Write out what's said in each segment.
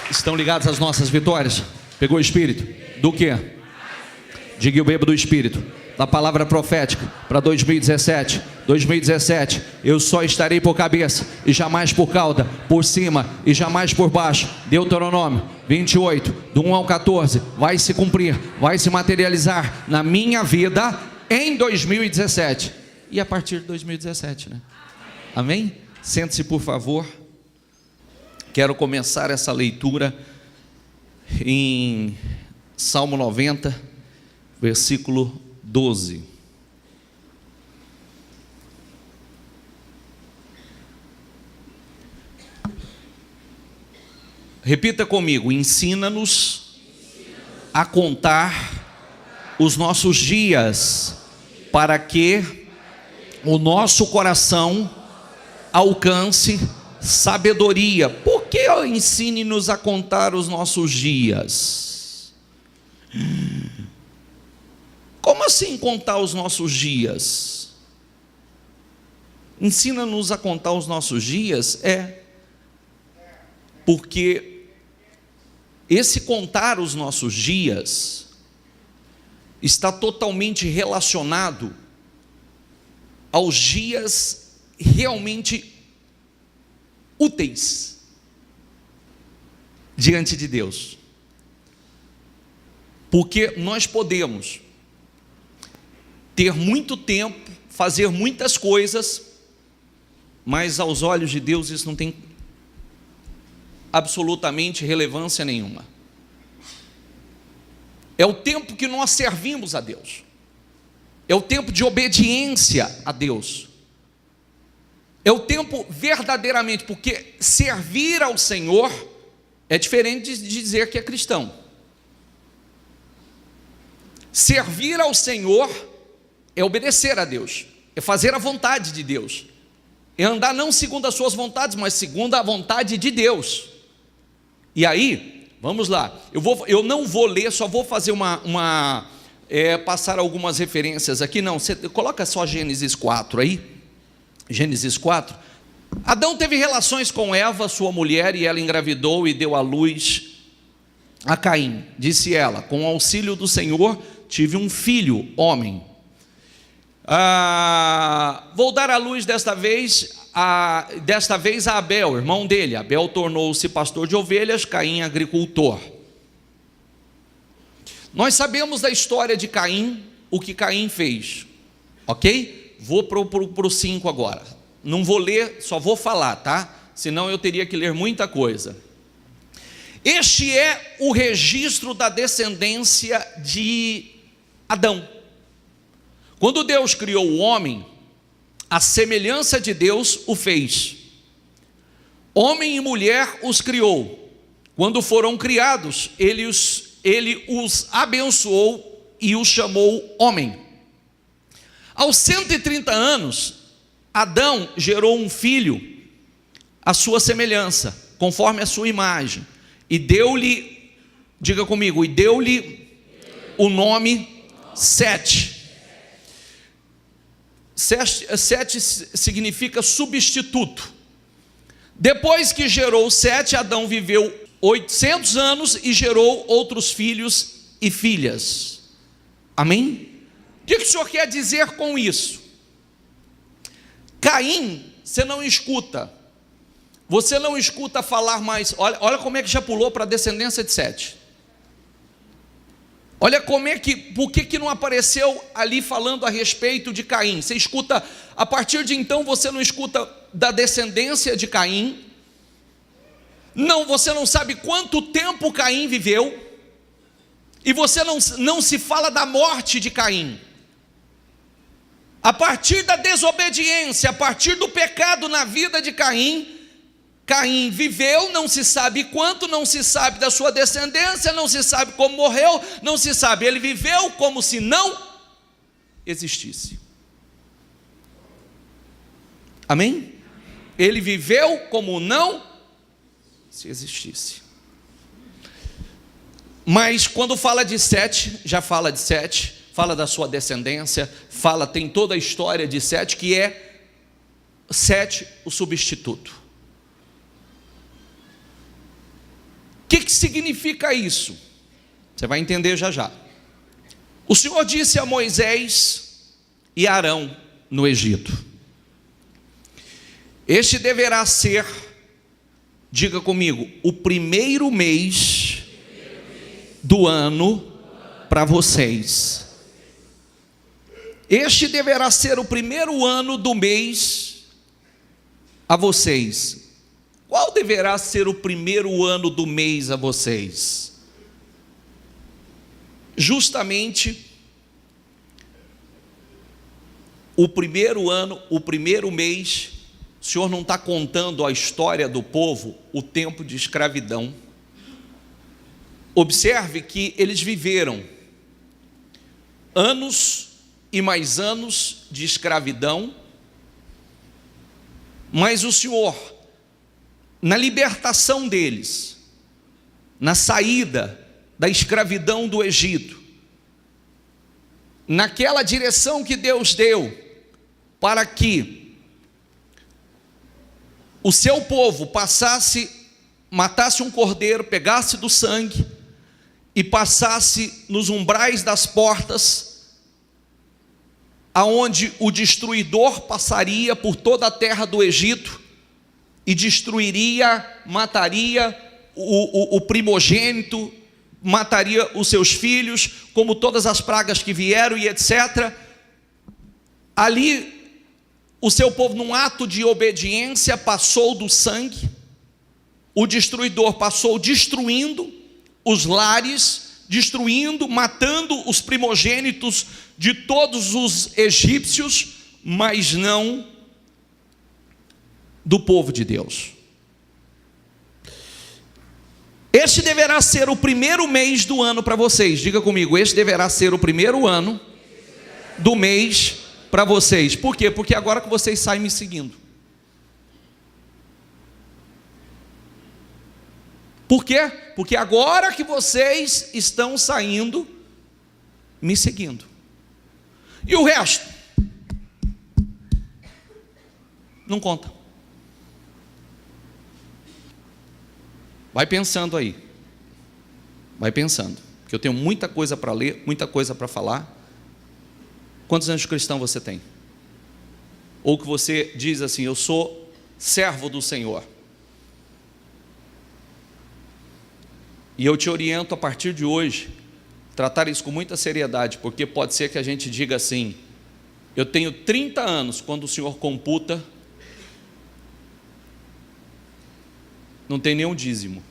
Estão ligados às nossas vitórias? Pegou o Espírito? Do quê? Diga: eu bebo do Espírito. Da palavra profética para 2017. 2017, eu só estarei por cabeça e jamais por cauda, por cima e jamais por baixo. Deuteronômio 28, do 1 ao 14, vai se cumprir, vai se materializar na minha vida em 2017. E a partir de 2017, né? Amém? Sente-se, por favor. Quero começar essa leitura em Salmo 90, versículo 12. Repita comigo: ensina-nos a contar os nossos dias, para que o nosso coração alcance sabedoria. Por que ensine-nos a contar os nossos dias? Como assim contar os nossos dias? Ensina-nos a contar os nossos dias porque esse contar os nossos dias está totalmente relacionado aos dias realmente úteis diante de Deus. Porque nós podemos ter muito tempo, fazer muitas coisas, mas aos olhos de Deus isso não tem absolutamente relevância nenhuma. É o tempo que nós servimos a Deus, é o tempo de obediência a Deus, é o tempo verdadeiramente, porque servir ao Senhor é diferente de dizer que é cristão. Servir ao Senhor é obedecer a Deus, é fazer a vontade de Deus, é andar não segundo as suas vontades, mas segundo a vontade de Deus. E aí, vamos lá, eu não vou ler, só vou fazer passar algumas referências aqui. Não, você coloca só Gênesis 4 aí, Gênesis 4. Adão teve relações com Eva, sua mulher, e ela engravidou e deu à luz a Caim. Disse ela: com o auxílio do Senhor tive um filho, homem. Vou dar à luz desta vez a Abel, irmão dele. Abel tornou-se pastor de ovelhas, Caim agricultor. Nós sabemos da história de Caim, o que Caim fez, ok? Vou para o 5 agora. Não vou ler, só vou falar, tá? Senão eu teria que ler muita coisa. Este é o registro da descendência de Adão. Quando Deus criou o homem, a semelhança de Deus o fez. Homem e mulher os criou. Quando foram criados, ele os abençoou e os chamou homem. Aos 130 anos, Adão gerou um filho à sua semelhança, conforme a sua imagem, e deu-lhe, diga comigo, e deu-lhe o nome Sete. Sete significa substituto. Depois que gerou Sete, Adão viveu 800 anos e gerou outros filhos e filhas. Amém? O que o Senhor quer dizer com isso? Caim, você não escuta falar mais. Olha como é que já pulou para a descendência de Sete. Olha por que não apareceu ali falando a respeito de Caim? Você escuta, a partir de então você não escuta da descendência de Caim. Não, você não sabe quanto tempo Caim viveu. E você não se fala da morte de Caim. A partir da desobediência, a partir do pecado na vida de Caim, Caim viveu, não se sabe quanto, não se sabe da sua descendência, não se sabe como morreu, não se sabe, ele viveu como se não existisse. Amém? Ele viveu como não se existisse. Mas quando fala de Sete, já fala de Sete, fala da sua descendência, tem toda a história de Sete, que é Sete, o substituto. O que significa isso? Você vai entender já já. O Senhor disse a Moisés e Arão no Egito: este deverá ser, diga comigo, o primeiro mês do ano para vocês. Este deverá ser o primeiro ano do mês a vocês. Qual deverá ser o primeiro ano do mês a vocês? Justamente o primeiro ano, o primeiro mês. O Senhor não está contando a história do povo, o tempo de escravidão. Observe que eles viveram anos e mais anos de escravidão, mas o Senhor, na libertação deles, na saída da escravidão do Egito, naquela direção que Deus deu para que o seu povo matasse um cordeiro, pegasse do sangue e passasse nos umbrais das portas, aonde o destruidor passaria por toda a terra do Egito e destruiria, mataria o primogênito, mataria os seus filhos, como todas as pragas que vieram e etc. Ali, o seu povo, num ato de obediência, passou do sangue. O destruidor passou destruindo os lares, destruindo, matando os primogênitos de todos os egípcios, mas não do povo de Deus. Este deverá ser o primeiro mês do ano para vocês. Diga comigo, este deverá ser o primeiro ano do mês para vocês. Por quê? Porque agora que vocês saem me seguindo. Por quê? Porque agora que vocês estão saindo me seguindo. E o resto? Não conta. Vai pensando aí. Vai pensando. Que eu tenho muita coisa para ler, muita coisa para falar. Quantos anos de cristão você tem? Ou que você diz assim: eu sou servo do Senhor. E eu te oriento a partir de hoje, tratar isso com muita seriedade, porque pode ser que a gente diga assim: eu tenho 30 anos, quando o Senhor computa, não tem nenhum dízimo.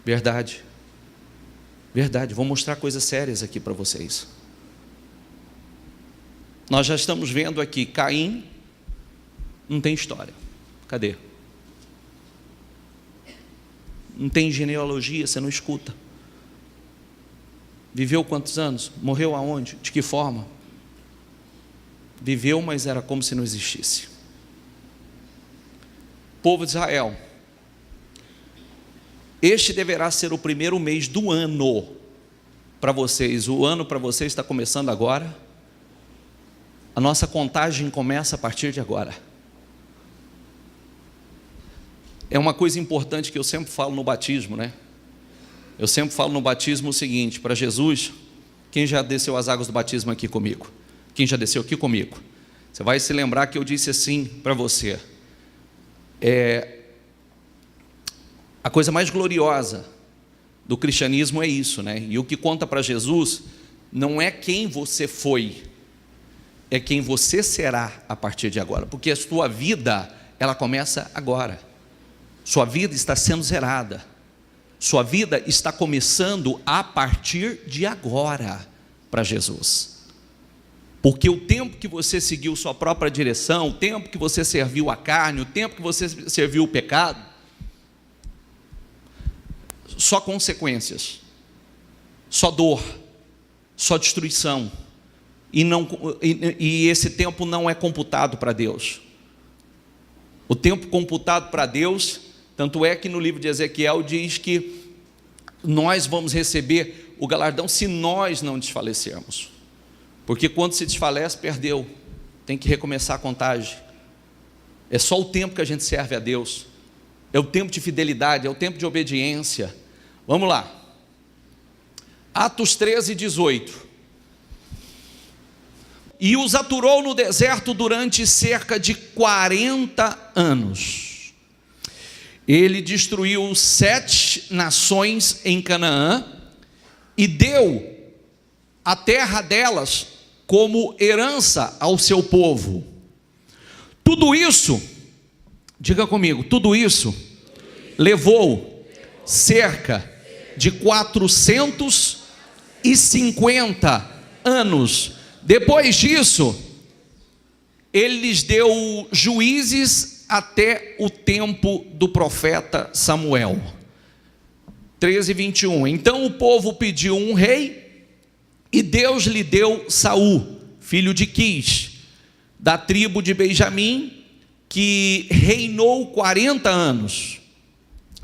Verdade. Verdade, vou mostrar coisas sérias aqui para vocês. Nós já estamos vendo aqui, Caim não tem história. Cadê? Não tem genealogia, você não escuta. Viveu quantos anos? Morreu aonde? De que forma? Viveu, mas era como se não existisse. Povo de Israel, este deverá ser o primeiro mês do ano para vocês. O ano para vocês está começando agora. A nossa contagem começa a partir de agora. É uma coisa importante que eu sempre falo no batismo, né? Eu sempre falo no batismo o seguinte: para Jesus, quem já desceu as águas do batismo aqui comigo? Quem já desceu aqui comigo? Você vai se lembrar que eu disse assim para você: a coisa mais gloriosa do cristianismo é isso, né? E o que conta para Jesus não é quem você foi, é quem você será a partir de agora, porque a sua vida, ela começa agora. Sua vida está sendo zerada. Sua vida está começando a partir de agora para Jesus. Porque o tempo que você seguiu sua própria direção, o tempo que você serviu a carne, o tempo que você serviu o pecado, só consequências, só dor, só destruição. E esse tempo não é computado para Deus. O tempo computado para Deus, tanto é que no livro de Ezequiel diz que nós vamos receber o galardão se nós não desfalecermos. Porque quando se desfalece, perdeu. Tem que recomeçar a contagem. É só o tempo que a gente serve a Deus. é o tempo de fidelidade, é o tempo de obediência. Vamos lá. Atos 13, 18. E os aturou no deserto durante cerca de 40 anos. Ele destruiu 7 nações em Canaã e deu a terra delas como herança ao seu povo. Tudo isso, diga comigo, tudo isso levou cerca de 450 anos. Depois disso, ele lhes deu juízes até o tempo do profeta Samuel. 13, 21. Então o povo pediu um rei, e Deus lhe deu Saul, filho de Quis, da tribo de Benjamim, que reinou 40 anos.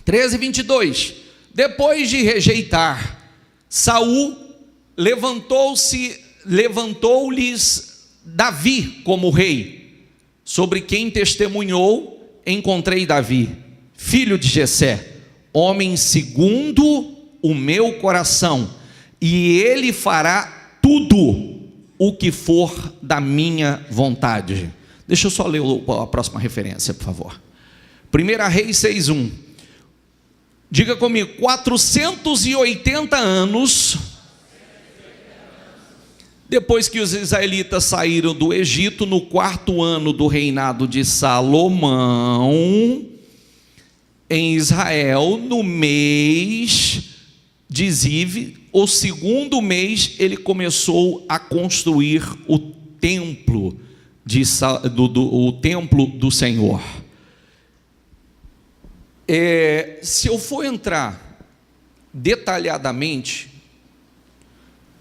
13, 22. Depois de rejeitar Saul, levantou-lhes Davi como rei, sobre quem testemunhou: encontrei Davi, filho de Jessé, homem segundo o meu coração, e ele fará tudo o que for da minha vontade. Deixa eu só ler a próxima referência, por favor. 1 Reis 6:1. Diga comigo, 480 anos depois que os israelitas saíram do Egito, no 4º ano do reinado de Salomão, em Israel, no mês de Ziv, o 2º mês, ele começou a construir o templo do Senhor. Se eu for entrar detalhadamente,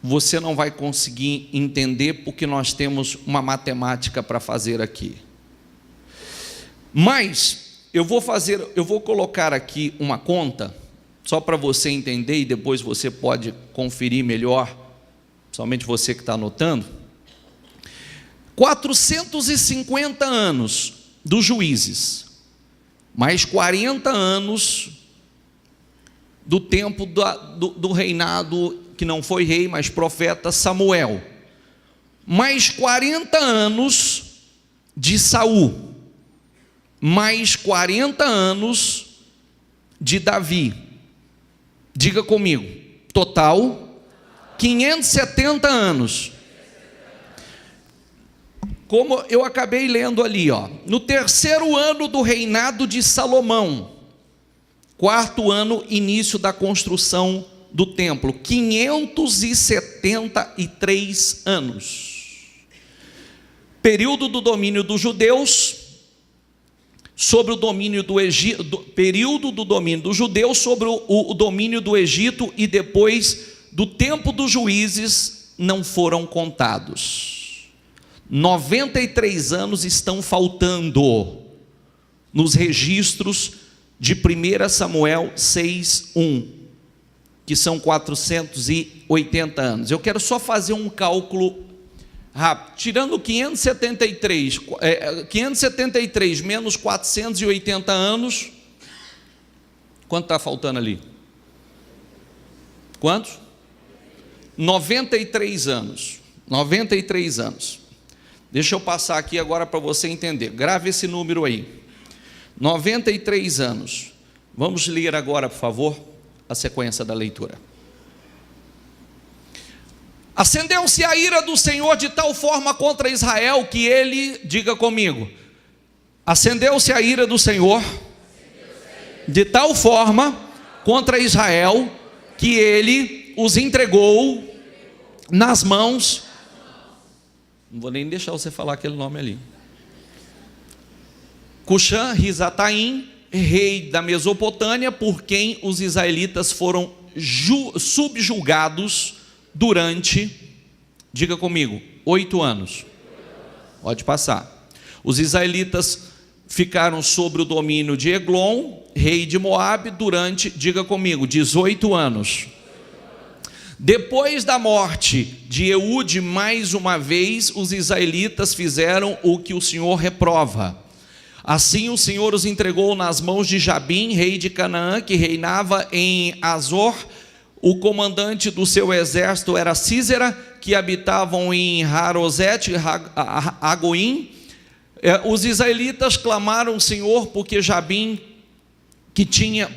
você não vai conseguir entender, porque nós temos uma matemática para fazer aqui. Mas eu vou colocar aqui uma conta, só para você entender, e depois você pode conferir melhor, somente você que está anotando. 450 anos dos juízes, mais 40 anos do tempo do reinado, que não foi rei, mas profeta, Samuel, mais 40 anos de Saul, mais 40 anos de Davi. Diga comigo, total 570 anos. Como eu acabei lendo ali, no 3º ano do reinado de Salomão, 4º ano, início da construção do templo, 573 anos. Período do domínio dos judeus sobre o domínio do Egito, período do domínio dos judeus sobre o domínio do Egito, e depois do tempo dos juízes não foram contados. 93 anos estão faltando nos registros de 1 Samuel 6:1. Que são 480 anos. Eu quero só fazer um cálculo rápido. Tirando 573 menos 480 anos, quanto está faltando ali? Quantos? 93 anos. 93 anos. Deixa eu passar aqui agora para você entender. Grave esse número aí. 93 anos. Vamos ler agora, por favor, a sequência da leitura. Acendeu-se a ira do Senhor de tal forma contra Israel que ele, diga comigo, acendeu-se a ira do Senhor de tal forma contra Israel que ele os entregou nas mãos, não vou nem deixar você falar aquele nome ali, Cuxã-Risataim, rei da Mesopotâmia, por quem os israelitas foram subjugados durante, diga comigo, 8 anos. Pode passar. Os israelitas ficaram sob o domínio de Eglon, rei de Moabe, durante, diga comigo, 18 anos. Depois da morte de Eude, mais uma vez, os israelitas fizeram o que o Senhor reprova. Assim o Senhor os entregou nas mãos de Jabim, rei de Canaã, que reinava em Azor. O comandante do seu exército era Sísera, que habitavam em Harosete e Agoim. Os israelitas clamaram ao Senhor porque Jabim, que tinha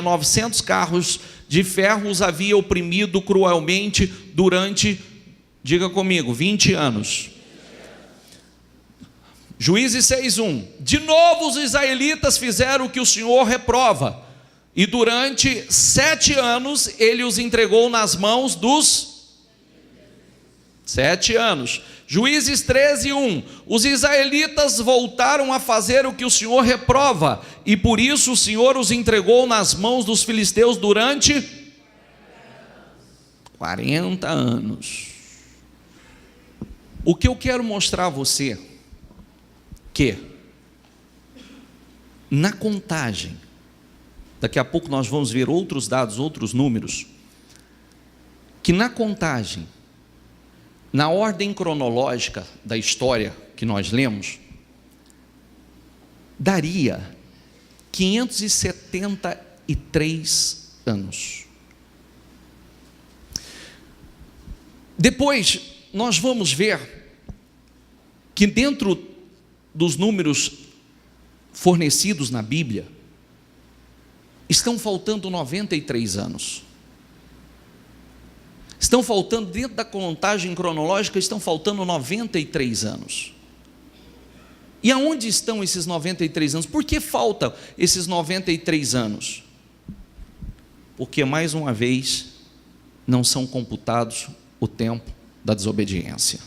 900 carros de ferro, os havia oprimido cruelmente durante, diga comigo, 20 anos. Juízes 6:1. De novo os israelitas fizeram o que o Senhor reprova, e durante 7 anos ele os entregou nas mãos dos 7 anos. Juízes 13:1. Os israelitas voltaram a fazer o que o Senhor reprova, e por isso o Senhor os entregou nas mãos dos filisteus durante 40 anos. O que eu quero mostrar a você, que na contagem, daqui a pouco nós vamos ver outros dados, outros números, que na contagem, na ordem cronológica da história que nós lemos, daria 573 anos. Depois nós vamos ver que dentro dos números fornecidos na Bíblia, estão faltando 93 anos. Estão faltando, dentro da contagem cronológica, estão faltando 93 anos. E aonde estão esses 93 anos? Por que faltam esses 93 anos? Porque, mais uma vez, não são computados o tempo da desobediência.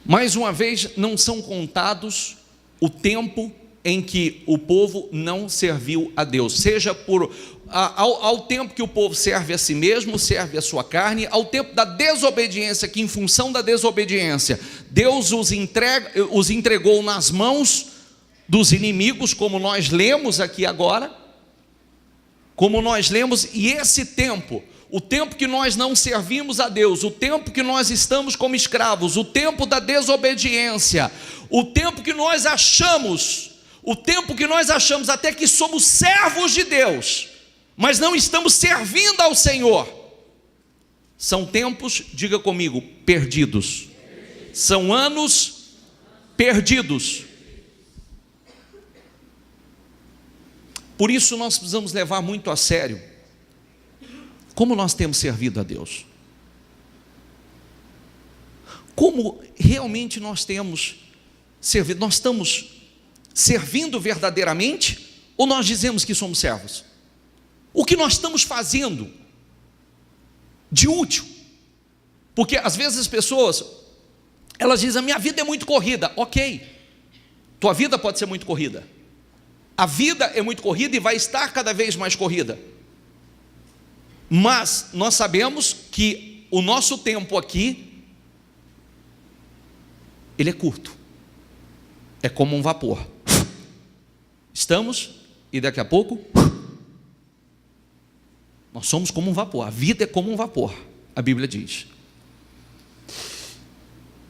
Mais uma vez, não são contados o tempo em que o povo não serviu a Deus, seja ao tempo que o povo serve a si mesmo, serve a sua carne, ao tempo da desobediência, que em função da desobediência, Deus os entregou nas mãos dos inimigos, como nós lemos aqui agora, e esse tempo, o tempo que nós não servimos a Deus, o tempo que nós estamos como escravos, o tempo da desobediência, o tempo que nós achamos até que somos servos de Deus, mas não estamos servindo ao Senhor, são tempos, diga comigo, perdidos, são anos perdidos. Por isso nós precisamos levar muito a sério como nós temos servido a Deus, como realmente nós temos servido. Nós estamos servindo verdadeiramente, ou nós dizemos que somos servos? O que nós estamos fazendo de útil? Porque às vezes as pessoas, elas dizem: a minha vida é muito corrida. Ok, tua vida pode ser muito corrida, a vida é muito corrida e vai estar cada vez mais corrida, mas nós sabemos que o nosso tempo aqui, ele é curto, é como um vapor. Estamos, e daqui a pouco, nós somos como um vapor. A vida é como um vapor, a Bíblia diz.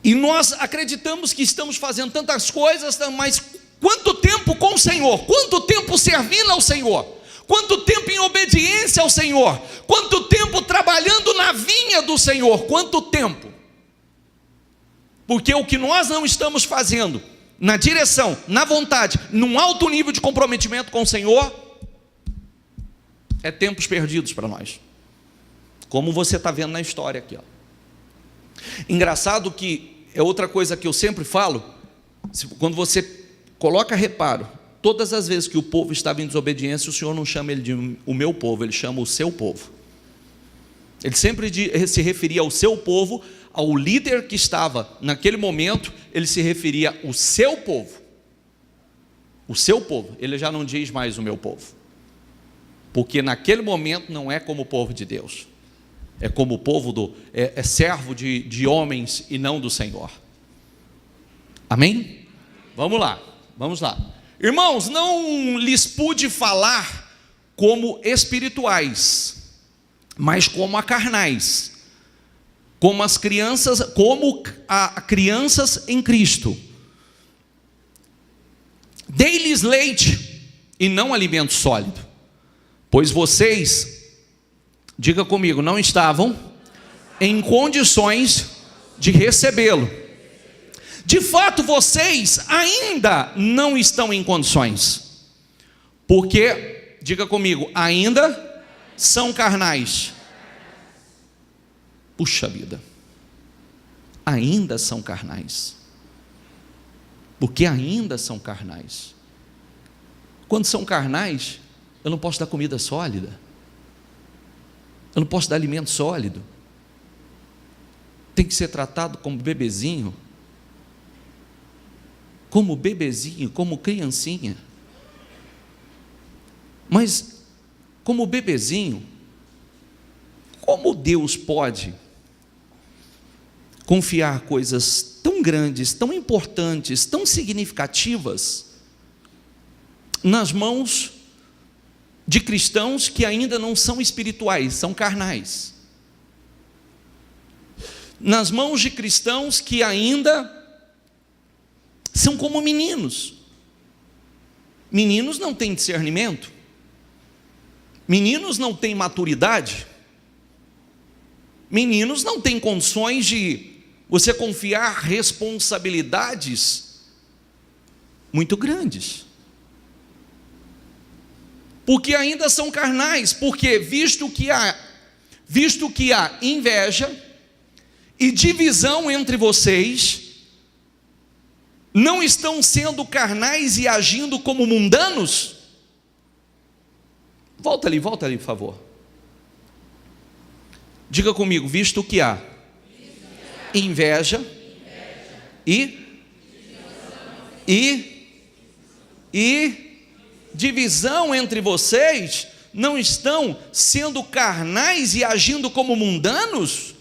E nós acreditamos que estamos fazendo tantas coisas, mas quanto tempo com o Senhor? Quanto tempo servindo ao Senhor? Quanto tempo em obediência ao Senhor? Quanto tempo trabalhando na vinha do Senhor? Quanto tempo? Porque o que nós não estamos fazendo na direção, na vontade, num alto nível de comprometimento com o Senhor, é tempos perdidos para nós, como você está vendo na história aqui, ó. Engraçado que é outra coisa que eu sempre falo, quando você coloca reparo, todas as vezes que o povo estava em desobediência, o Senhor não chama ele de o meu povo, ele chama o seu povo. Ele sempre se referia ao seu povo, ao líder que estava naquele momento, ele se referia ao seu povo. O seu povo, ele já não diz mais o meu povo, porque naquele momento não é como o povo de Deus, é como o povo é servo de homens e não do Senhor. Amém? Vamos lá. Irmãos, não lhes pude falar como espirituais, mas como a carnais, como a crianças em Cristo. Dei-lhes leite e não alimento sólido, pois vocês, diga comigo, não estavam em condições de recebê-lo. De fato, vocês ainda não estão em condições, porque, diga comigo, ainda são carnais. Puxa vida, ainda são carnais, porque ainda são carnais. Quando são carnais, eu não posso dar comida sólida, eu não posso dar alimento sólido, tem que ser tratado como bebezinho, como criancinha. Mas, como bebezinho, como Deus pode confiar coisas tão grandes, tão importantes, tão significativas nas mãos de cristãos que ainda não são espirituais, são carnais? Nas mãos de cristãos que ainda são como meninos. Meninos não têm discernimento, meninos não têm maturidade, meninos não têm condições de você confiar responsabilidades muito grandes, porque ainda são carnais, porque visto que há inveja e divisão entre vocês, não estão sendo carnais e agindo como mundanos? Volta ali, por favor. Diga comigo, visto que há inveja e divisão entre vocês, não estão sendo carnais e agindo como mundanos?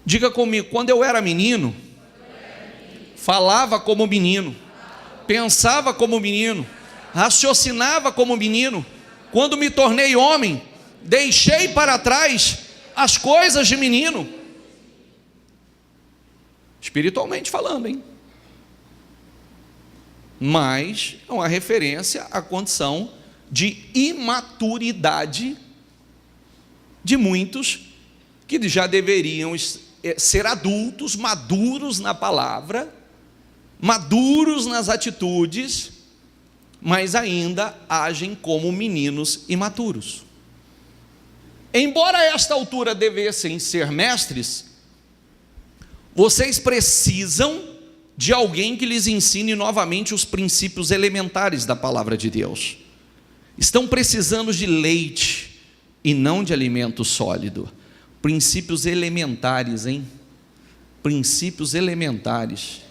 Diga comigo, quando eu era menino, falava como menino, pensava como menino, raciocinava como menino. Quando me tornei homem, deixei para trás as coisas de menino. Espiritualmente falando, hein? Mas é uma referência à condição de imaturidade de muitos que já deveriam ser adultos, maduros na palavra, maduros nas atitudes, mas ainda agem como meninos imaturos. Embora a esta altura devessem ser mestres, vocês precisam de alguém que lhes ensine novamente os princípios elementares da palavra de Deus. Estão precisando de leite e não de alimento sólido. Princípios elementares, hein? Princípios elementares.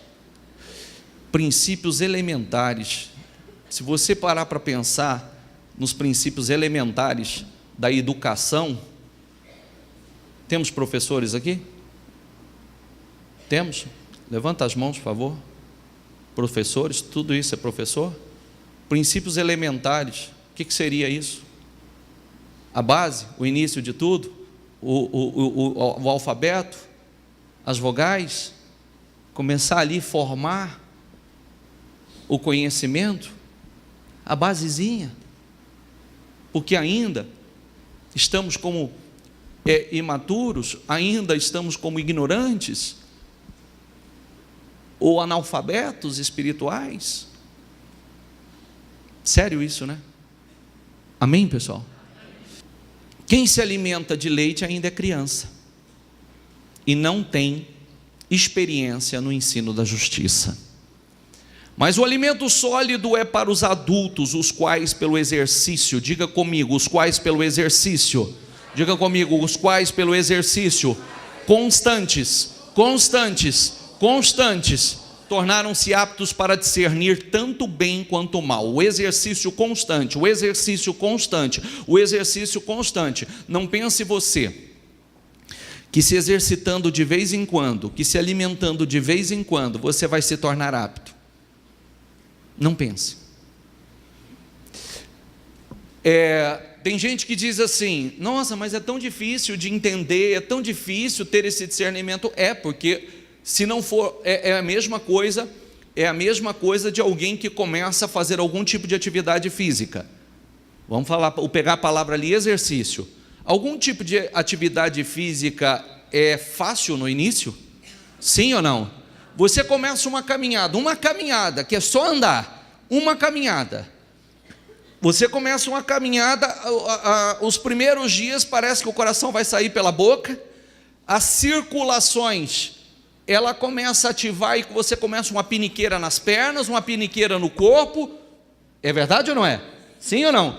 Princípios elementares. Se você parar para pensar nos princípios elementares da educação, temos professores aqui? Temos? Levanta as mãos, por favor. Professores, tudo isso é professor? Princípios elementares, o que seria isso? A base, o início de tudo? O alfabeto, as vogais, começar ali a formar o conhecimento, a basezinha, porque ainda estamos como imaturos, ainda estamos como ignorantes, ou analfabetos espirituais. Sério isso, né? Amém, pessoal? Quem se alimenta de leite ainda é criança e não tem experiência no ensino da justiça. Mas o alimento sólido é para os adultos, os quais pelo exercício, diga comigo, os quais pelo exercício, diga comigo, os quais pelo exercício, constantes, tornaram-se aptos para discernir tanto bem quanto o mal. O exercício constante. Não pense você que se exercitando de vez em quando, que se alimentando de vez em quando, você vai se tornar apto. Não pense. Tem gente que diz assim: nossa, mas é tão difícil de entender, é tão difícil ter esse discernimento. Porque Se não for, é a mesma coisa de alguém que começa a fazer algum tipo de atividade física. Vamos pegar a palavra ali, exercício. Algum tipo de atividade física é fácil no início? Sim ou não? Você começa uma caminhada que é só andar, uma caminhada. Você começa uma caminhada, os primeiros dias parece que o coração vai sair pela boca, as circulações, ela começa a ativar e você começa uma piniqueira nas pernas, uma piniqueira no corpo. É verdade ou não é? Sim ou não?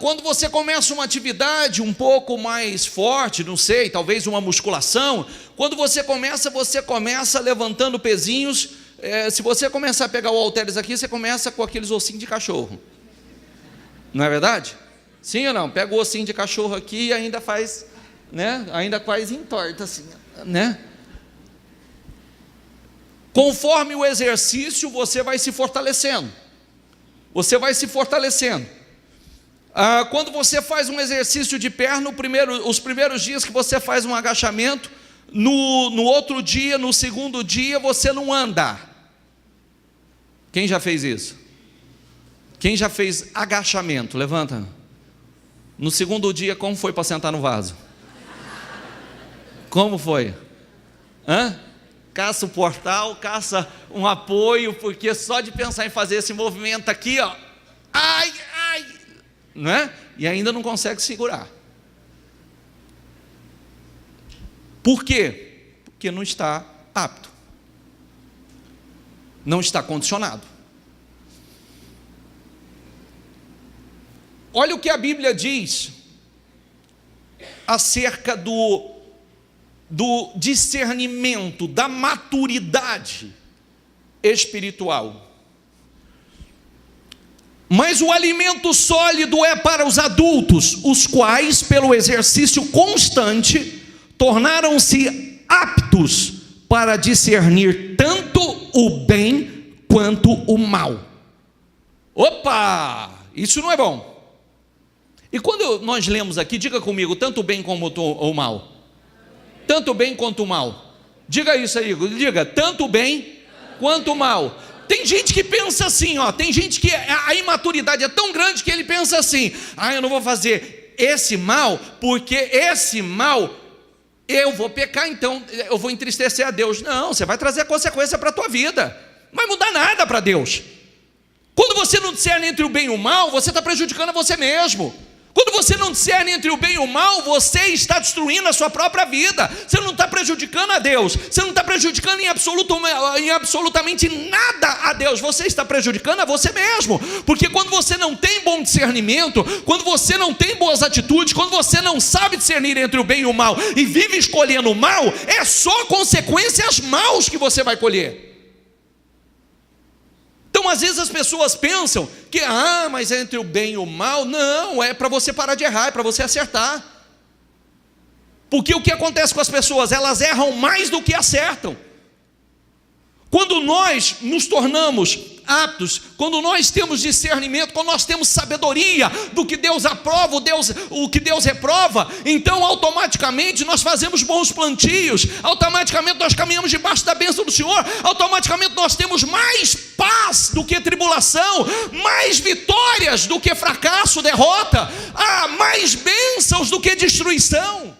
Quando você começa uma atividade um pouco mais forte, não sei, talvez uma musculação, quando você começa levantando pezinhos. Se você começar a pegar o halteres aqui, você começa com aqueles ossinhos de cachorro. Não é verdade? Sim ou não? Pega o ossinho de cachorro aqui e ainda faz, né? Ainda quase entorta assim, né? Conforme o exercício, você vai se fortalecendo. Você vai se fortalecendo. Quando você faz um exercício de perna, os primeiros dias que você faz um agachamento, no outro dia, no segundo dia, você não anda. Quem já fez isso? Quem já fez agachamento? Levanta. No segundo dia, como foi para sentar no vaso? Como foi? Caça o portal, caça um apoio, porque só de pensar em fazer esse movimento aqui, ó, ai, não é? E ainda não consegue segurar. Por quê? Porque não está apto, não está condicionado. Olha o que a Bíblia diz acerca do discernimento, da maturidade espiritual. Mas o alimento sólido é para os adultos, os quais, pelo exercício constante, tornaram-se aptos para discernir tanto o bem quanto o mal. Opa! Isso não é bom. E quando nós lemos aqui, diga comigo, tanto o bem como o mal. Tanto o bem quanto o mal. Diga isso aí, diga, tanto o bem quanto o mal. Tem gente que pensa assim, tem gente que a imaturidade é tão grande que ele pensa assim: eu não vou fazer esse mal, porque esse mal eu vou pecar, então eu vou entristecer a Deus. Não, você vai trazer a consequência para a tua vida, não vai mudar nada para Deus. Quando você não discerne entre o bem e o mal, você está prejudicando a você mesmo. Quando você não discerne entre o bem e o mal, você está destruindo a sua própria vida. Você não está prejudicando a Deus. Você não está prejudicando em absolutamente nada a Deus. Você está prejudicando a você mesmo. Porque quando você não tem bom discernimento, quando você não tem boas atitudes, quando você não sabe discernir entre o bem e o mal e vive escolhendo o mal, é só consequências maus que você vai colher. Então, às vezes as pessoas pensam que, mas é entre o bem e o mal. Não, é para você parar de errar, é para você acertar. Porque o que acontece com as pessoas? Elas erram mais do que acertam. Quando nós nos tornamos aptos, quando nós temos discernimento, quando nós temos sabedoria do que Deus aprova, o que Deus reprova, então automaticamente nós fazemos bons plantios, automaticamente nós caminhamos debaixo da bênção do Senhor, automaticamente nós temos mais paz do que tribulação, mais vitórias do que fracasso, derrota, mais bênçãos do que destruição.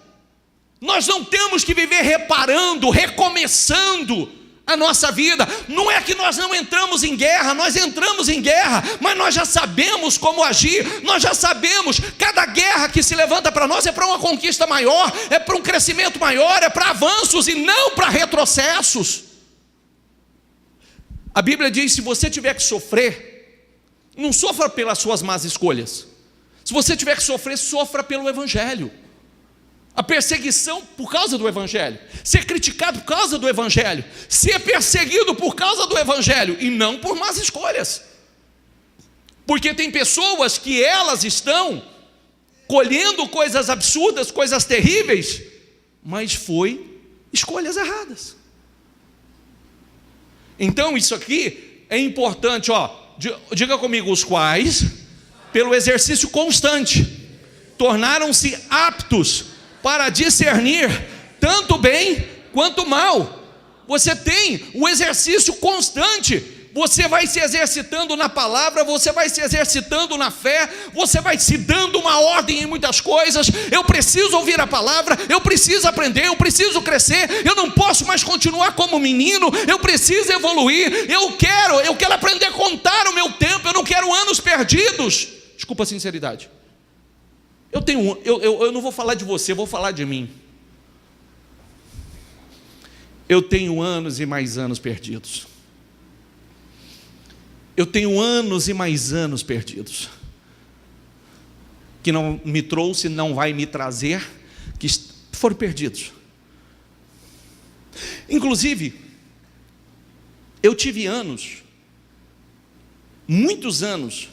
Nós não temos que viver reparando, recomeçando a nossa vida. Não é que nós não entramos em guerra, nós entramos em guerra, mas nós já sabemos como agir, nós já sabemos, cada guerra que se levanta para nós é para uma conquista maior, é para um crescimento maior, é para avanços e não para retrocessos. A Bíblia diz: se você tiver que sofrer, não sofra pelas suas más escolhas. Se você tiver que sofrer, sofra pelo Evangelho. A perseguição por causa do Evangelho, ser criticado por causa do Evangelho, ser perseguido por causa do Evangelho e não por más escolhas. Porque tem pessoas que elas estão colhendo coisas absurdas, coisas terríveis, mas foi escolhas erradas. Então isso aqui é importante, diga comigo, os quais, pelo exercício constante, tornaram-se aptos para discernir tanto o bem quanto o mal. Você tem o exercício constante. Você vai se exercitando na palavra, você vai se exercitando na fé, você vai se dando uma ordem em muitas coisas. Eu preciso ouvir a palavra, eu preciso aprender, eu preciso crescer, eu não posso mais continuar como menino, eu preciso evoluir, eu quero aprender a contar o meu tempo, eu não quero anos perdidos. Desculpa a sinceridade. Eu não vou falar de você, eu vou falar de mim. Eu tenho anos e mais anos perdidos. Eu tenho anos e mais anos perdidos, que não me trouxe, não vai me trazer, que foram perdidos. Inclusive, eu tive anos, muitos anos,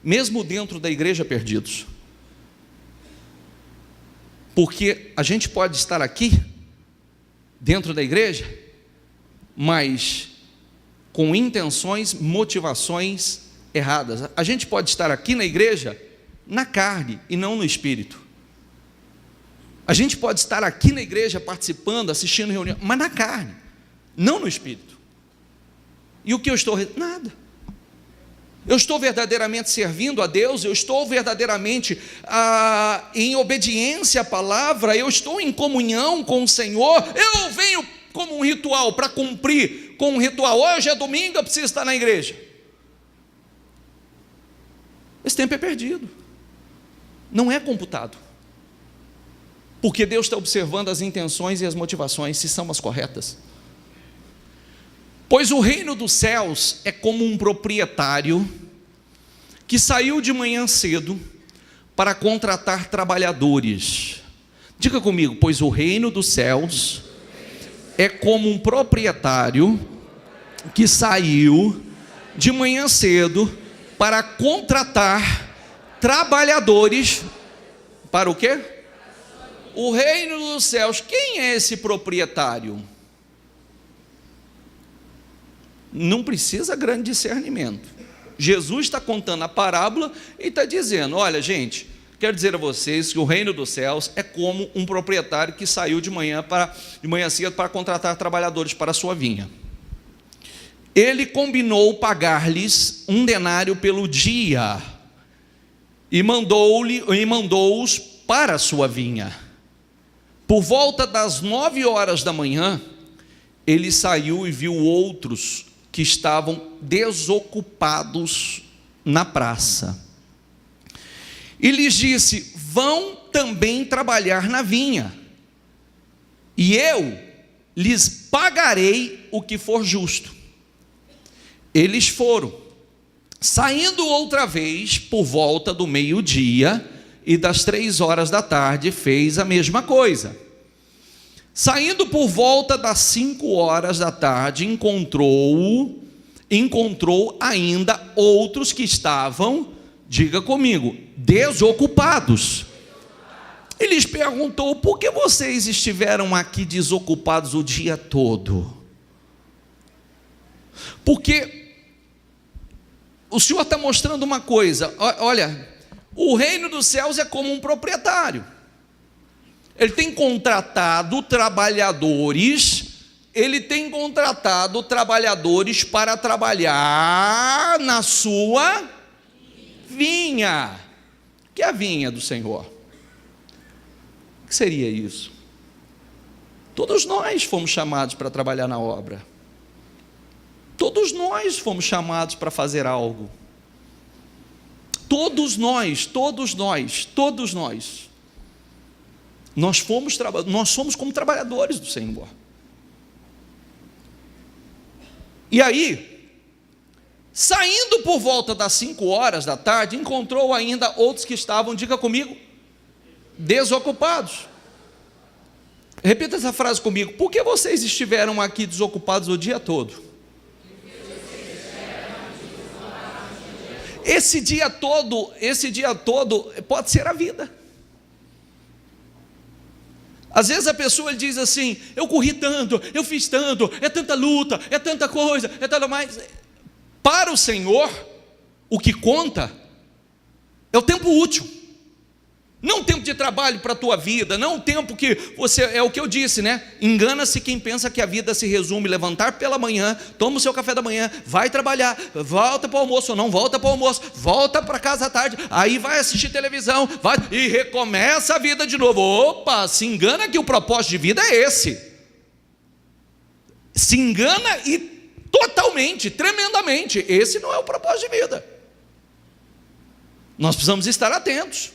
mesmo dentro da igreja, perdidos. Porque a gente pode estar aqui, dentro da igreja, mas com intenções, motivações erradas. A gente pode estar aqui na igreja na carne e não no espírito. A gente pode estar aqui na igreja participando, assistindo reunião, mas na carne, não no espírito. E o que eu estou? Nada. Eu estou verdadeiramente servindo a Deus, eu estou verdadeiramente em obediência à palavra, eu estou em comunhão com o Senhor. Eu venho como um ritual, para cumprir com um ritual. Hoje é domingo, eu preciso estar na igreja. Esse tempo é perdido, não é computado, porque Deus está observando as intenções e as motivações, se são as corretas. Pois o reino dos céus é como um proprietário que saiu de manhã cedo para contratar trabalhadores. Diga comigo, pois o reino dos céus é como um proprietário que saiu de manhã cedo para contratar trabalhadores para o quê? O reino dos céus. Quem é esse proprietário? Não precisa grande discernimento. Jesus está contando a parábola e está dizendo: olha, gente, quero dizer a vocês que o reino dos céus é como um proprietário que saiu de manhã cedo para contratar trabalhadores para a sua vinha. Ele combinou pagar-lhes 1 denário pelo dia e mandou-os para a sua vinha. Por volta das 9 horas da manhã, ele saiu e viu outros que estavam desocupados na praça. E lhes disse: vão também trabalhar na vinha, e eu lhes pagarei o que for justo. Eles foram. Saindo outra vez, por volta do meio-dia e das 3 horas da tarde, fez a mesma coisa. Saindo por volta das 5 horas da tarde, encontrou ainda outros que estavam, diga comigo, desocupados. Ele lhes perguntou: por que vocês estiveram aqui desocupados o dia todo? Porque o Senhor está mostrando uma coisa. Olha, o reino dos céus é como um proprietário. Ele tem contratado trabalhadores para trabalhar na sua vinha. O que é a vinha do Senhor? O que seria isso? Todos nós fomos chamados para trabalhar na obra. Todos nós fomos chamados para fazer algo. Todos nós. Nós somos como trabalhadores do Senhor. E aí, saindo por volta das 5 horas da tarde, encontrou ainda outros que estavam, diga comigo, desocupados. Repita essa frase comigo: por que vocês estiveram aqui desocupados o dia todo? Esse dia todo pode ser a vida. Às vezes a pessoa diz assim: eu corri tanto, eu fiz tanto, é tanta luta, é tanta coisa, é tanta mais. Para o Senhor, o que conta é o tempo útil. não tempo de trabalho para a tua vida, não tempo que você, é o que eu disse, né? Engana-se quem pensa que a vida se resume levantar pela manhã, toma o seu café da manhã, vai trabalhar, volta para o almoço ou não volta para o almoço, volta para casa à tarde, aí vai assistir televisão, vai e recomeça a vida de novo. Opa, se engana que o propósito de vida é esse. Se engana e totalmente, tremendamente, esse não é o propósito de vida. Nós precisamos estar atentos.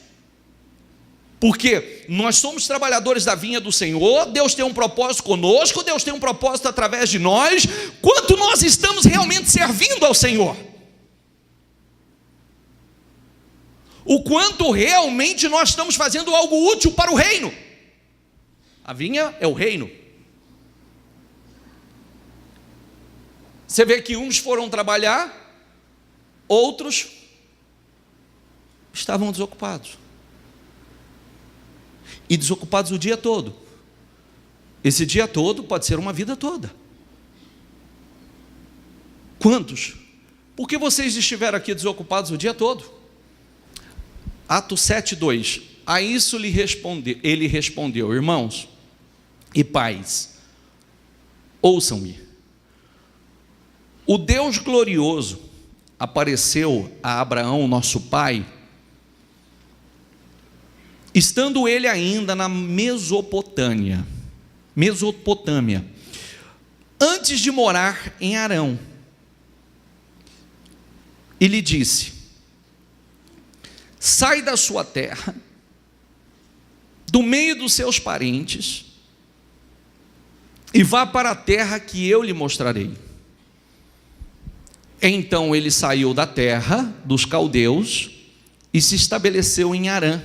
Porque nós somos trabalhadores da vinha do Senhor, Deus tem um propósito conosco, Deus tem um propósito através de nós, quanto nós estamos realmente servindo ao Senhor, o quanto realmente nós estamos fazendo algo útil para o reino. A vinha é o reino. Você vê que uns foram trabalhar, outros estavam desocupados. E desocupados o dia todo. Esse dia todo pode ser uma vida toda. Quantos? Por que vocês estiveram aqui desocupados o dia todo? Atos 7:2. A isso ele respondeu: irmãos e pais, ouçam-me. O Deus glorioso apareceu a Abraão, nosso pai, estando ele ainda na Mesopotâmia, antes de morar em Harã, e lhe disse: sai da sua terra, do meio dos seus parentes, e vá para a terra que eu lhe mostrarei. Então ele saiu da terra dos caldeus e se estabeleceu em Harã.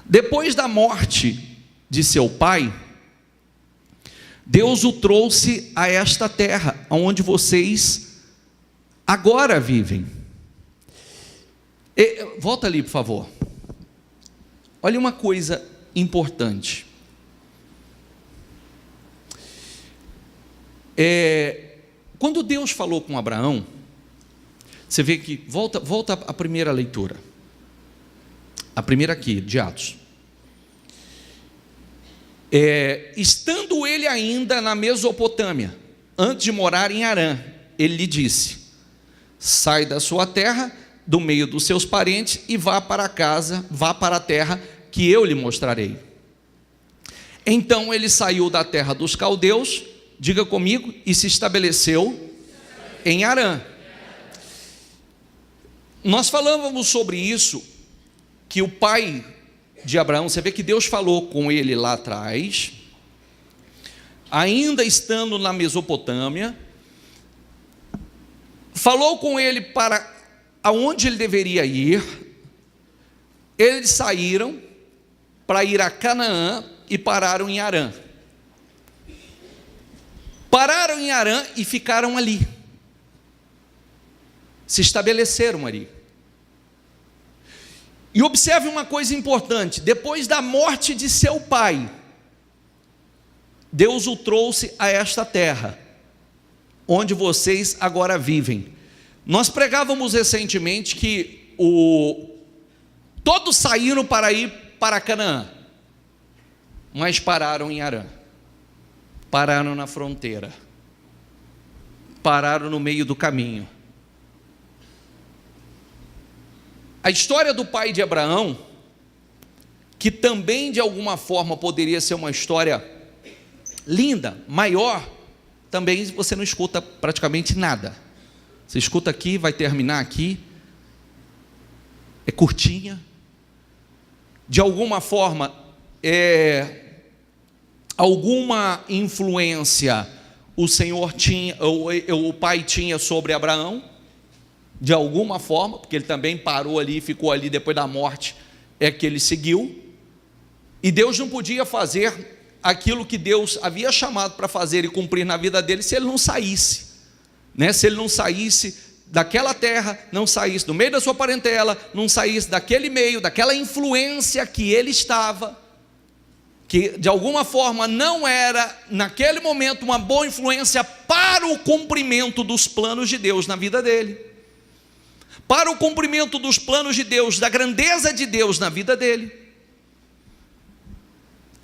Depois da morte de seu pai, Deus o trouxe a esta terra, onde vocês agora vivem. Volta ali, por favor. Olha uma coisa importante. Quando Deus falou com Abraão, você vê que, volta à primeira leitura. A primeira aqui, de Atos. Estando ele ainda na Mesopotâmia, antes de morar em Harã, ele lhe disse: sai da sua terra, do meio dos seus parentes, e vá para a terra que eu lhe mostrarei. Então ele saiu da terra dos caldeus, diga comigo, e se estabeleceu em Harã. Nós falávamos sobre isso, que o pai de Abraão, você vê que Deus falou com ele lá atrás, ainda estando na Mesopotâmia, falou com ele para aonde ele deveria ir. Eles saíram para ir a Canaã e pararam em Harã. Pararam em Harã e ficaram ali, se estabeleceram ali. E observe uma coisa importante: depois da morte de seu pai, Deus o trouxe a esta terra, onde vocês agora vivem. Nós pregávamos recentemente que todos saíram para ir para Canaã, mas pararam em Harã, pararam na fronteira, pararam no meio do caminho. A história do pai de Abraão, que também de alguma forma poderia ser uma história linda, maior, também você não escuta praticamente nada. Você escuta aqui, vai terminar aqui, é curtinha. De alguma forma, alguma influência o Senhor tinha, o pai tinha sobre Abraão, de alguma forma, porque ele também parou ali, ficou ali depois da morte, que ele seguiu. E Deus não podia fazer aquilo que Deus havia chamado para fazer e cumprir na vida dele se ele não saísse, né? Se ele não saísse daquela terra, não saísse do meio da sua parentela, não saísse daquele meio, daquela influência que ele estava, que de alguma forma não era naquele momento uma boa influência para o cumprimento dos planos de Deus na vida dele. para o cumprimento dos planos de Deus, da grandeza de Deus na vida dele.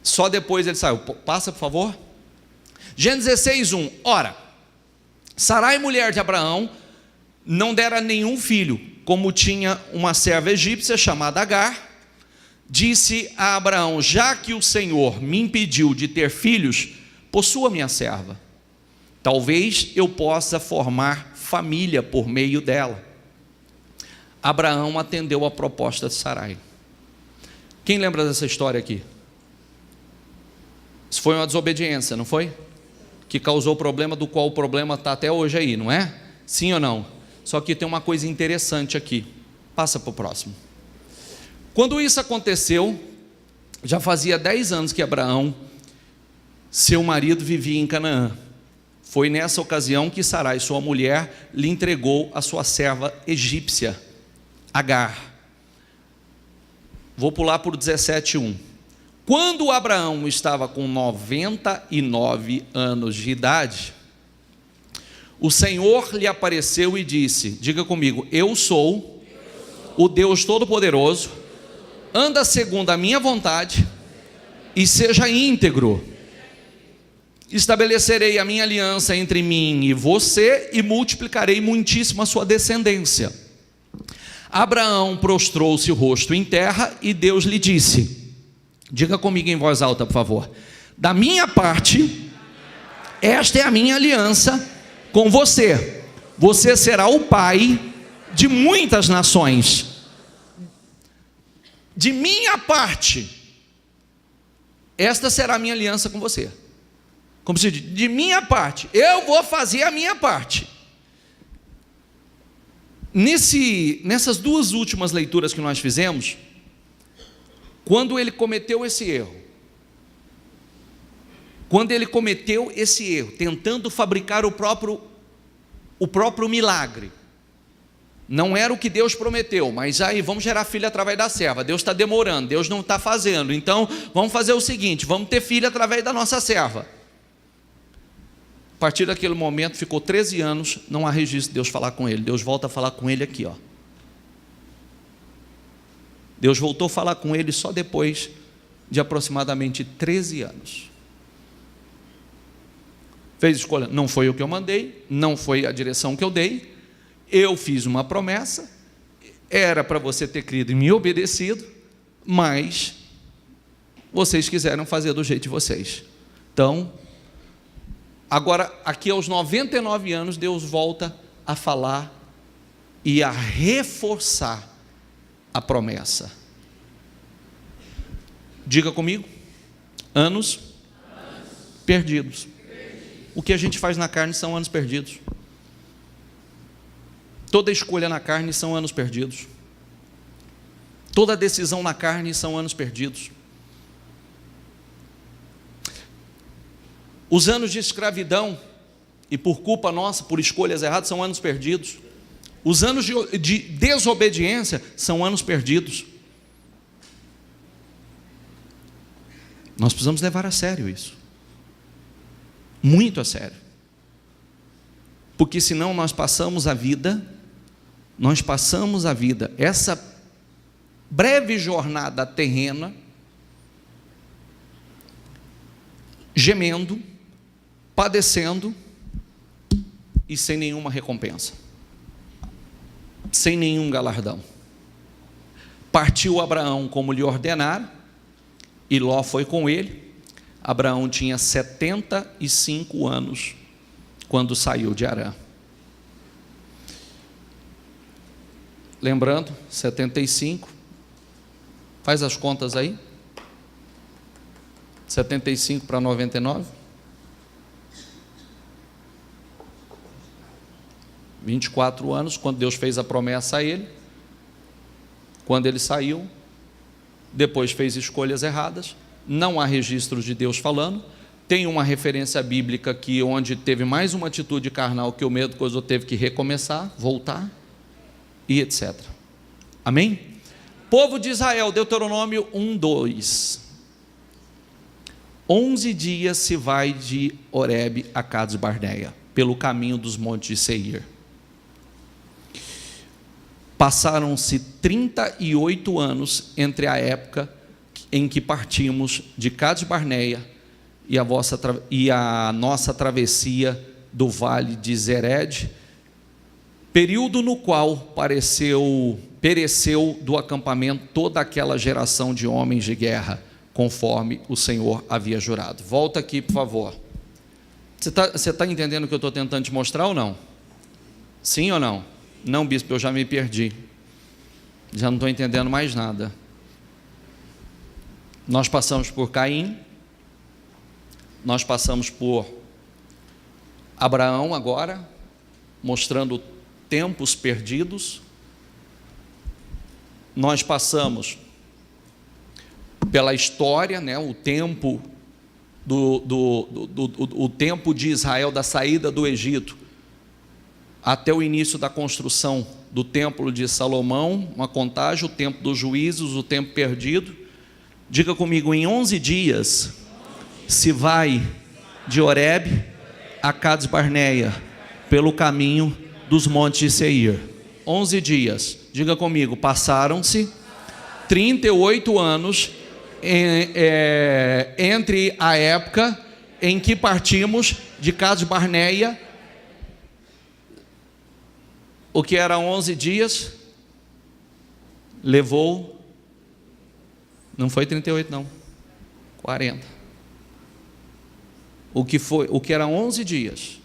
Só depois ele saiu. Passa, por favor. Gênesis 16:1. Ora, Sarai, mulher de Abraão, não dera nenhum filho, como tinha uma serva egípcia chamada Agar. Disse a Abraão: já que o Senhor me impediu de ter filhos, possua minha serva. Talvez eu possa formar família por meio dela. Abraão atendeu a proposta de Sarai. Quem lembra dessa história aqui? Isso foi uma desobediência, não foi? Que causou o problema, do qual o problema está até hoje aí, não é? Sim ou não? Só que tem uma coisa interessante aqui. Passa para o próximo. Quando isso aconteceu, já fazia 10 anos que Abraão, seu marido, vivia em Canaã. Foi nessa ocasião que Sarai, sua mulher, lhe entregou a sua serva egípcia, Agar. Vou pular por 17:1. Quando Abraão estava com 99 anos de idade, o Senhor lhe apareceu e disse, diga comigo: eu sou o Deus Todo-Poderoso, anda segundo a minha vontade e seja íntegro. Estabelecerei a minha aliança entre mim e você e multiplicarei muitíssimo a sua descendência. Abraão prostrou-se o rosto em terra e Deus lhe disse, diga comigo em voz alta, por favor: da minha parte, esta é a minha aliança com você. Você será o pai de muitas nações. De minha parte, esta será a minha aliança com você. Como se diz, de minha parte, eu vou fazer a minha parte. Nessas duas últimas leituras que nós fizemos, quando ele cometeu esse erro, tentando fabricar o próprio milagre, não era o que Deus prometeu, mas aí vamos gerar filho através da serva. Deus está demorando, Deus não está fazendo, então vamos fazer o seguinte: vamos ter filho através da nossa serva. A partir daquele momento, ficou 13 anos, não há registro de Deus falar com ele. Deus volta a falar com ele aqui, ó. Deus voltou a falar com ele só depois de aproximadamente 13 anos. Fez escolha, não foi o que eu mandei, não foi a direção que eu dei, eu fiz uma promessa, era para você ter crido e me obedecido, mas vocês quiseram fazer do jeito de vocês. Então, agora, aqui aos 99 anos, Deus volta a falar e a reforçar a promessa. Diga comigo: anos perdidos. O que a gente faz na carne são anos perdidos. Toda escolha na carne são anos perdidos. Toda decisão na carne são anos perdidos. Os anos de escravidão, e por culpa nossa, por escolhas erradas, são anos perdidos. Os anos de desobediência são anos perdidos. Nós precisamos levar a sério isso. Muito a sério. Porque senão nós passamos a vida, essa breve jornada terrena, gemendo, padecendo e sem nenhuma recompensa, sem nenhum galardão. Partiu Abraão como lhe ordenaram, e Ló foi com ele. Abraão tinha 75 anos quando saiu de Harã. Lembrando, 75, faz as contas aí, 75 para 99, 24 anos, quando Deus fez a promessa a ele, quando ele saiu, depois fez escolhas erradas, não há registros de Deus falando, tem uma referência bíblica aqui, onde teve mais uma atitude carnal que o medo coisa, teve que recomeçar, voltar, e etc. Amém? Povo de Israel, Deuteronômio 1:2. 11 dias se vai de Horebe a Cades Barneia, pelo caminho dos montes de Seir. Passaram-se 38 anos entre a época em que partimos de Cades Barneia e a nossa travessia do vale de Zered, período no qual pereceu do acampamento toda aquela geração de homens de guerra, conforme o Senhor havia jurado. Volta aqui, por favor. Você está entendendo o que eu estou tentando te mostrar ou não? Sim ou não? Não, bispo, eu já me perdi. Já não estou entendendo mais nada. Nós passamos por Caim, nós passamos por Abraão agora, mostrando tempos perdidos. Nós passamos pela história, né, o tempo o tempo de Israel, da saída do Egito, até o início da construção do templo de Salomão, uma contagem, o tempo dos juízos, o tempo perdido. Diga comigo, em 11 dias se vai de Horebe a Cades Barneia, pelo caminho dos montes de Seir. 11 dias, diga comigo, passaram-se 38 anos entre a época em que partimos de Cades Barneia. O que era 11 dias, levou, não foi 38 não, 40. O que era 11 dias,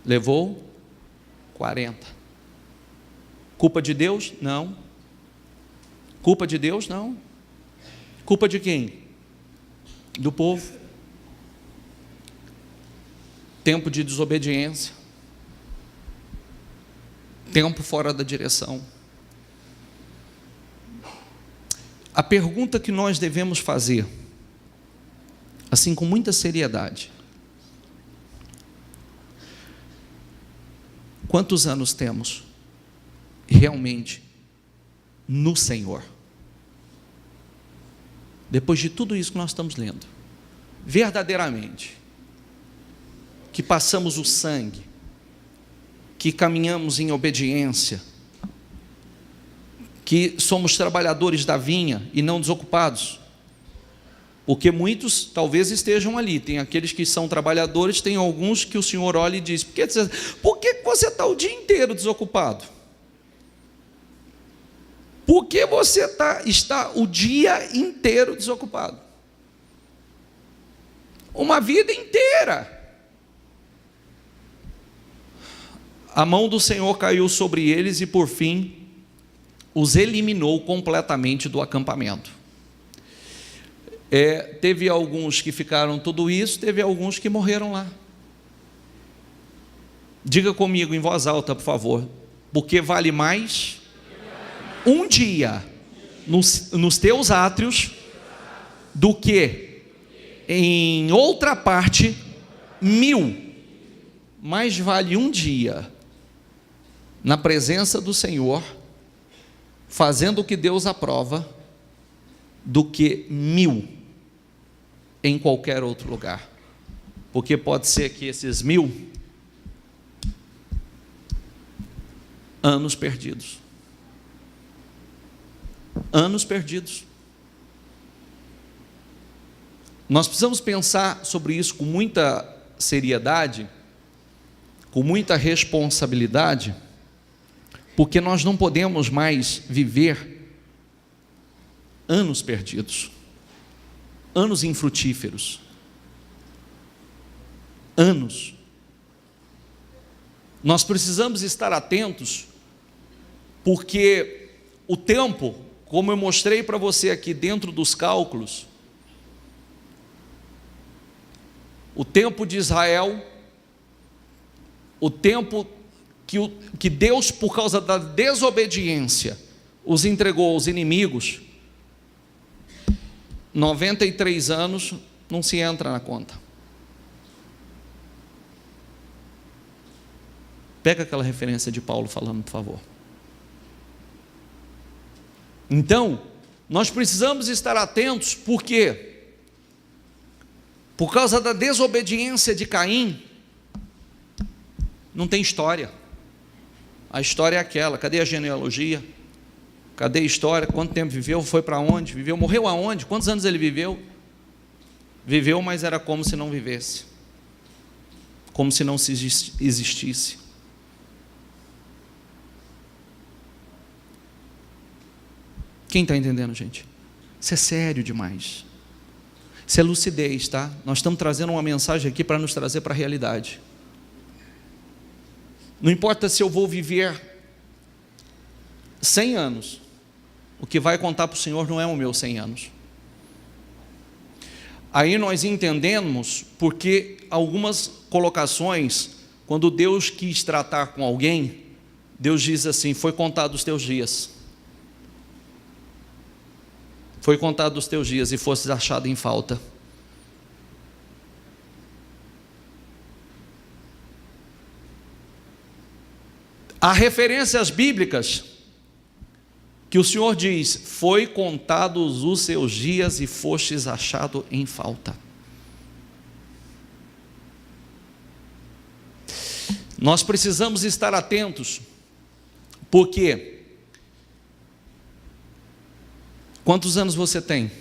levou 40. Culpa de Deus? Não. Culpa de Deus? Não. Culpa de quem? Do povo. Tempo de desobediência, tempo fora da direção. A pergunta que nós devemos fazer, assim com muita seriedade: quantos anos temos realmente no Senhor? Depois de tudo isso que nós estamos lendo, verdadeiramente, que passamos o sangue, que caminhamos em obediência, que somos trabalhadores da vinha e não desocupados, porque muitos talvez estejam ali, tem aqueles que são trabalhadores, tem alguns que o Senhor olha e diz: por que você está o dia inteiro desocupado? Por que você está o dia inteiro desocupado? Uma vida inteira. A mão do Senhor caiu sobre eles e, por fim, os eliminou completamente do acampamento. Teve alguns que ficaram tudo isso, teve alguns que morreram lá. Diga comigo em voz alta, por favor: porque vale mais um dia nos teus átrios do que em outra parte 1000. Mais vale um dia na presença do Senhor, fazendo o que Deus aprova, do que 1000 em qualquer outro lugar. Porque pode ser que esses 1000 anos perdidos. Anos perdidos. Nós precisamos pensar sobre isso com muita seriedade, com muita responsabilidade, porque nós não podemos mais viver anos perdidos, anos infrutíferos, anos. Nós precisamos estar atentos, porque o tempo, como eu mostrei para você aqui dentro dos cálculos, o tempo de Israel, o tempo que Deus, por causa da desobediência, os entregou aos inimigos, 93 anos não se entra na conta. Pega aquela referência de Paulo falando, por favor. Então, nós precisamos estar atentos, porque por causa da desobediência de Caim, não tem história. A história é aquela. Cadê a genealogia? Cadê a história? Quanto tempo viveu? Foi para onde? Viveu? Morreu aonde? Quantos anos ele viveu? Viveu, mas era como se não vivesse. Como se não existisse. Quem está entendendo, gente? Isso é sério demais. Isso é lucidez, tá? Nós estamos trazendo uma mensagem aqui para nos trazer para a realidade. Não importa se eu vou viver 100 anos, o que vai contar para o Senhor não é o meu 100 anos. Aí nós entendemos porque algumas colocações, quando Deus quis tratar com alguém, Deus diz assim: foi contado os teus dias. Foi contado os teus dias e fostes achado em falta. Há referências bíblicas que o Senhor diz: foi contados os seus dias e fostes achado em falta. Nós precisamos estar atentos, porque quantos anos você tem?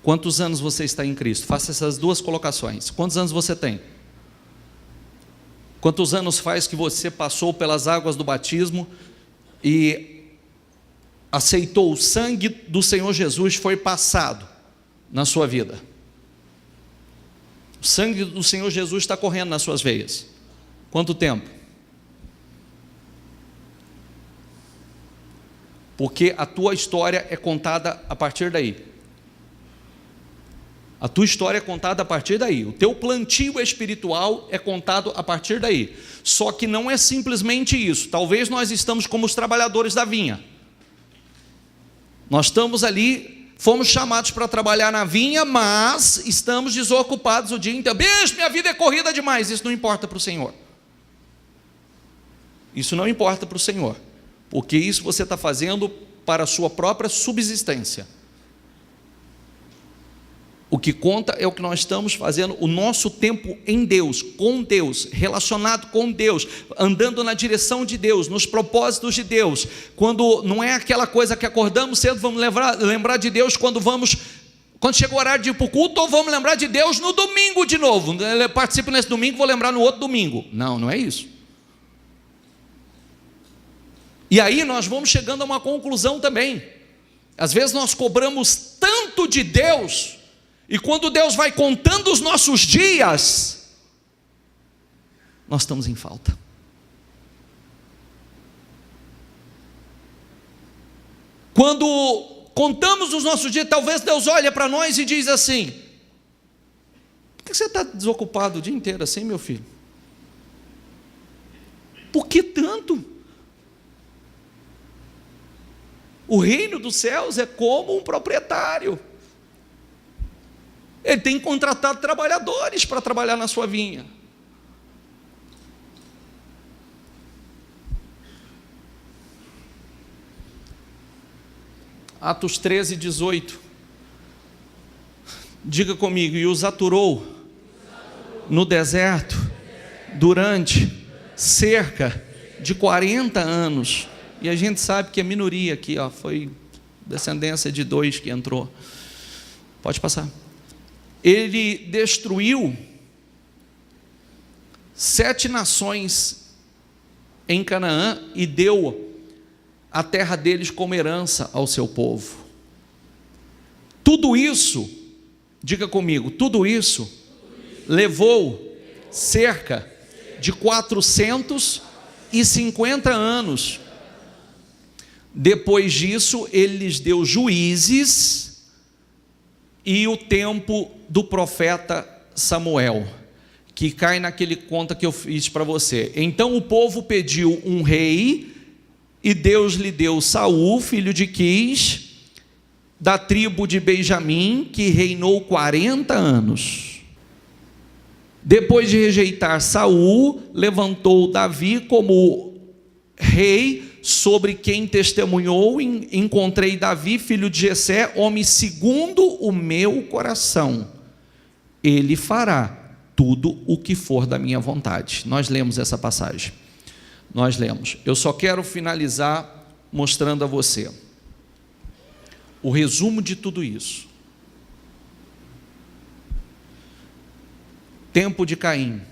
Quantos anos você está em Cristo? Faça essas duas colocações. Quantos anos você tem? Quantos anos faz que você passou pelas águas do batismo e aceitou o sangue do Senhor Jesus, foi passado na sua vida? O sangue do Senhor Jesus está correndo nas suas veias. Quanto tempo? Porque a tua história é contada a partir daí. A tua história é contada a partir daí. O teu plantio espiritual é contado a partir daí. Só que não é simplesmente isso. Talvez nós estamos como os trabalhadores da vinha. Nós estamos ali, fomos chamados para trabalhar na vinha, mas estamos desocupados o dia inteiro. Bicho, minha vida é corrida demais. Isso não importa para o Senhor. Isso não importa para o Senhor. Porque isso você está fazendo para a sua própria subsistência. O que conta é o que nós estamos fazendo, o nosso tempo em Deus, com Deus, relacionado com Deus, andando na direção de Deus, nos propósitos de Deus. Quando não é aquela coisa que acordamos cedo, vamos lembrar de Deus quando chega o horário de ir para o culto, ou vamos lembrar de Deus no domingo de novo. Eu participo nesse domingo, vou lembrar no outro domingo. Não, não é isso. E aí nós vamos chegando a uma conclusão também. Às vezes nós cobramos tanto de Deus, e quando Deus vai contando os nossos dias, nós estamos em falta. Quando contamos os nossos dias, talvez Deus olha para nós e diz assim: por que você está desocupado o dia inteiro assim, meu filho? Por que tanto? O reino dos céus é como um proprietário. Ele tem contratado trabalhadores para trabalhar na sua vinha. Atos 13, 18. Diga comigo: e os aturou no deserto durante cerca de 40 anos. E a gente sabe que a minoria aqui, foi descendência de 2 que entrou. Pode passar. Ele destruiu 7 nações em Canaã e deu a terra deles como herança ao seu povo. Tudo isso, diga comigo, tudo isso levou cerca de 450 anos. Depois disso, ele lhes deu juízes e o tempo do profeta Samuel, que cai naquele conta que eu fiz para você. Então o povo pediu um rei, e Deus lhe deu Saul, filho de Quis, da tribo de Benjamim, que reinou 40 anos. Depois de rejeitar Saul, levantou Davi como rei, sobre quem testemunhou: encontrei Davi, filho de Jessé, homem segundo o meu coração. Ele fará tudo o que for da minha vontade. Nós lemos essa passagem. Nós lemos. Eu só quero finalizar mostrando a você o resumo de tudo isso. Tempo de Caim.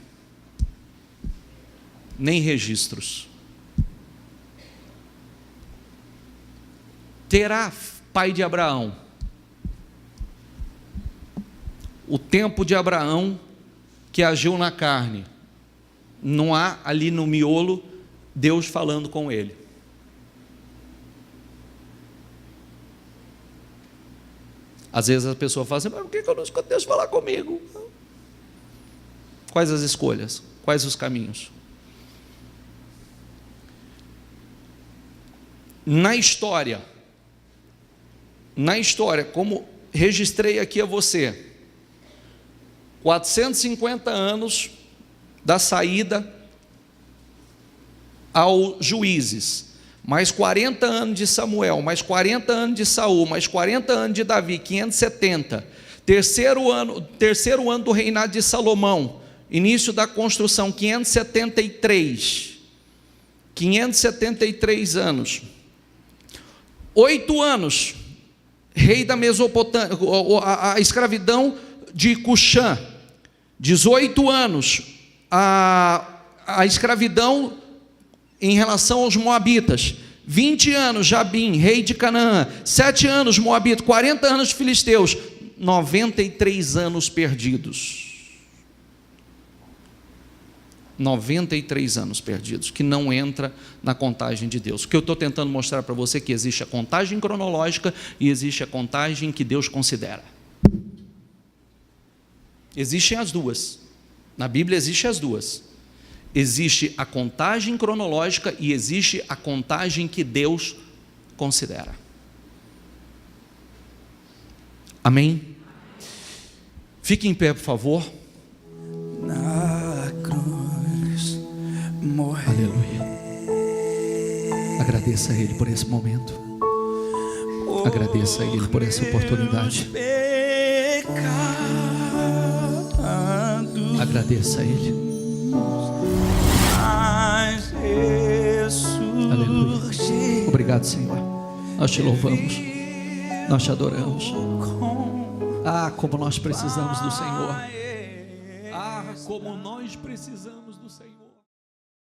Nem registros. Terá, pai de Abraão. O tempo de Abraão que agiu na carne. Não há ali no miolo Deus falando com ele. Às vezes a pessoa fala assim, mas por que eu não escuto Deus falar comigo? Quais as escolhas? Quais os caminhos? Na história, como registrei aqui a você, 450 anos da saída aos Juízes, mais 40 anos de Samuel, mais 40 anos de Saul, mais 40 anos de Davi, 570, terceiro ano do reinado de Salomão, início da construção, 573 anos, 8 anos, rei da Mesopotâmia, a escravidão de Cuxã, 18 anos, a escravidão em relação aos moabitas, 20 anos Jabim, rei de Canaã, 7 anos Moabita, 40 anos filisteus, 93 anos perdidos. 93 anos perdidos, que não entra na contagem de Deus. O que eu estou tentando mostrar para você é que existe a contagem cronológica e existe a contagem que Deus considera. Existem as duas. Na Bíblia existem as duas. Existe a contagem cronológica e existe a contagem que Deus considera. Amém? Fique em pé, por favor. Na cruz morreu. Aleluia. Agradeça a Ele por esse momento. Agradeça a Ele por essa oportunidade. Agradeça a Ele. Aleluia. Obrigado, Senhor. Nós te louvamos. Nós te adoramos. Ah, como nós precisamos do Senhor. Ah, como nós precisamos do Senhor.